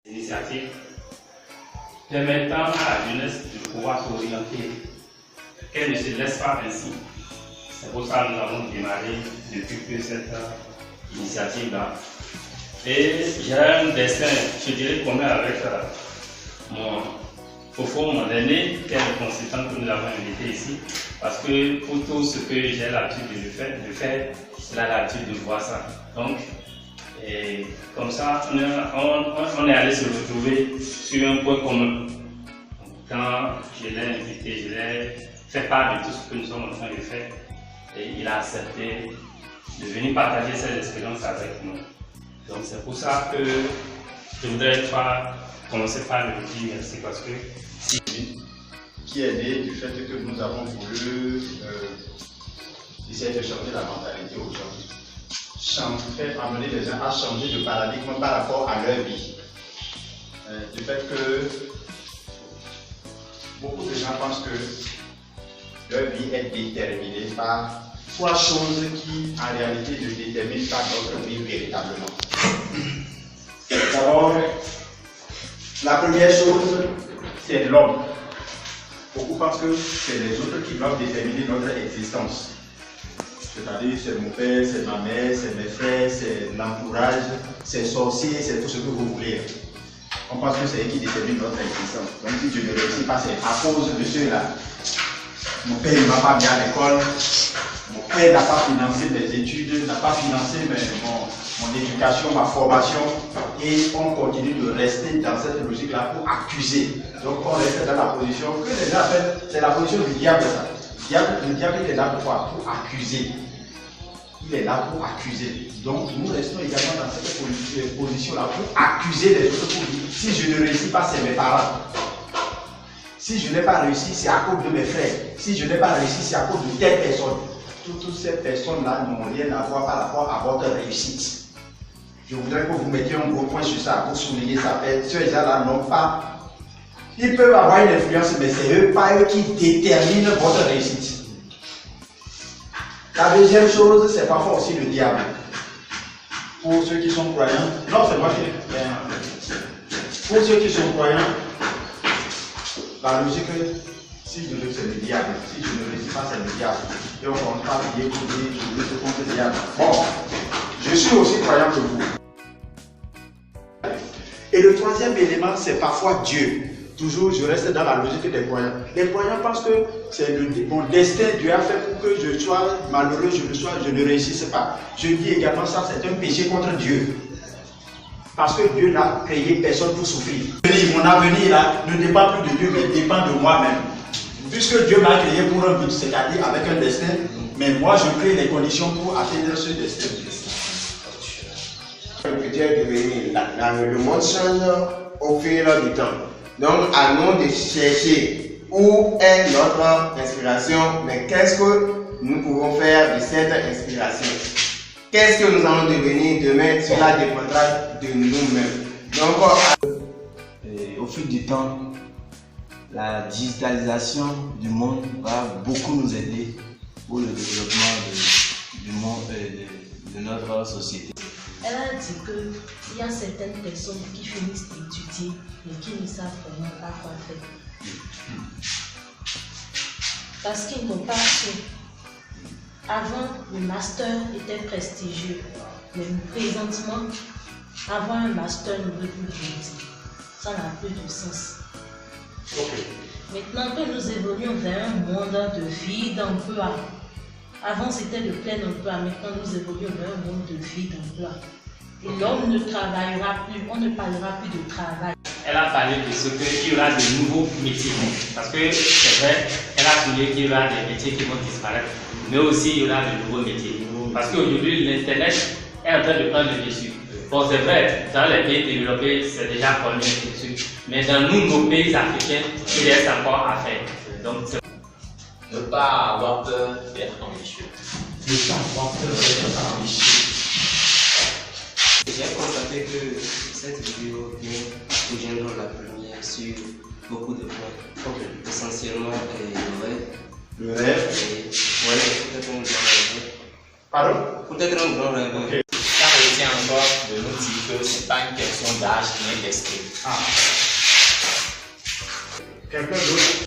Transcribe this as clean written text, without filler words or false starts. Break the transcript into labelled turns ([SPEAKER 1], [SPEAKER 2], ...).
[SPEAKER 1] Initiative permettant à la jeunesse de pouvoir s'orienter, qu'elle ne se laisse pas ainsi. C'est pour ça que nous avons démarré depuis que cette initiative-là. Et j'ai un destin, je dirais, commun avec mon aîné, qui est le consultant que nous avons invité ici, parce que pour tout ce que j'ai l'habitude de faire, c'est l'habitude de voir ça. Donc, et comme ça, on est allé se retrouver sur un point commun. Quand je l'ai invité, je l'ai fait part de tout ce que nous sommes en train de faire, et il a accepté de venir partager ses expériences avec nous. Donc c'est pour ça que je voudrais commencer par le dire merci, parce que
[SPEAKER 2] qui est né du fait que nous avons voulu essayer de changer la mentalité aux gens, faire amener les gens à changer de paradigme par rapport à leur vie. Du fait que beaucoup de gens pensent que leur vie est déterminée par trois choses qui en réalité ne déterminent pas notre vie véritablement. D'abord, la première chose, c'est l'homme. Beaucoup pensent que c'est les autres qui doivent déterminer notre existence. C'est-à-dire, c'est mon père, c'est ma mère, c'est mes frères, c'est l'entourage, c'est sorcier, c'est tout ce que vous voulez. On pense que c'est eux qui déterminent notre existence. Donc si je ne réussis pas, c'est à cause de ceux-là. Mon père ne m'a pas mis à l'école, mon père n'a pas financé mes études, n'a pas financé mon éducation, ma formation, et on continue de rester dans cette logique-là pour accuser. Donc on reste dans la position que les gens appellent, c'est la position du diable, ça. Le diable, il est là pour quoi? Pour accuser. Il est là pour accuser. Donc nous restons également dans cette position-là pour accuser les autres, pour dire si je ne réussis pas, c'est mes parents. Si je n'ai pas réussi, c'est à cause de mes frères. Si je n'ai pas réussi, c'est à cause de telle personne. Toutes ces personnes-là n'ont rien à voir par rapport à votre réussite. Je voudrais que vous mettiez un gros point sur ça pour souligner ça. Ceux gens-là n'ont pas. Ils peuvent avoir une influence, mais c'est eux, pas eux qui déterminent votre réussite. La deuxième chose, c'est parfois aussi le diable. Pour ceux qui sont croyants, non, c'est moi qui. Pour ceux qui sont croyants, la logique, si je veux, c'est le diable. Si je ne réussis pas, c'est le diable. Et on ne compte pas prier pour dire je veux contre le diable. Bon, je suis aussi croyant que vous. Et le troisième élément, c'est parfois Dieu. Toujours, je reste dans la logique des croyants. Les croyants pensent que c'est mon destin, Dieu a fait pour que je sois malheureux, je ne réussisse pas. Je dis également ça, c'est un péché contre Dieu. Parce que Dieu n'a créé personne pour souffrir. Mon avenir là, ne dépend plus de Dieu, mais dépend de moi-même. Puisque Dieu m'a créé pour un but, c'est-à-dire avec un destin, mais moi je crée les conditions pour atteindre ce destin.
[SPEAKER 3] Le monde change au fil du temps. Donc, à nous de chercher où est notre inspiration, mais qu'est-ce que nous pouvons faire de cette inspiration? Qu'est-ce que nous allons devenir demain? Cela dépendra de nous-mêmes. Donc,
[SPEAKER 4] au fil du temps, la digitalisation du monde va beaucoup nous aider pour le développement du monde, de notre société.
[SPEAKER 5] Elle a dit qu'il y a certaines personnes qui finissent d'étudier mais qui ne savent vraiment pas quoi faire. Parce qu'ils n'ont pas su. Avant, le master était prestigieux, mais présentement, avoir un master ne veut plus dire. Ça n'a plus de sens. Maintenant que nous évoluons vers un monde de vie d'emploi, avant c'était de plein emploi, maintenant nous évoluons vers un monde de vie d'emploi. Et l'homme ne travaillera plus, on ne parlera plus de travail.
[SPEAKER 1] elle a parlé de ce qu'il y aura de nouveaux métiers. Parce que c'est vrai, elle a souligné qu'il y aura des métiers qui vont disparaître, mais aussi il y aura de nouveaux métiers. Parce qu'aujourd'hui, l'Internet est en train de prendre le dessus. Bon, c'est vrai, dans les pays développés, c'est déjà connu dessus. Mais dans nos pays africains, il reste encore à faire. Donc,
[SPEAKER 6] ne pas avoir peur d'être ambitieux.
[SPEAKER 2] Ne pas avoir peur d'être ambitieux.
[SPEAKER 7] J'ai constaté que cette vidéo vient rejoindre la première sur beaucoup de points. Essentiellement le rêve.
[SPEAKER 2] Le rêve.
[SPEAKER 7] Oui, peut-être un grand rêve.
[SPEAKER 2] Pardon?
[SPEAKER 7] Peut-être un grand rêve.
[SPEAKER 6] Ça retient encore de nous dire que ce n'est pas une question d'âge mais d'esprit.
[SPEAKER 2] Ah. Quelqu'un d'autre?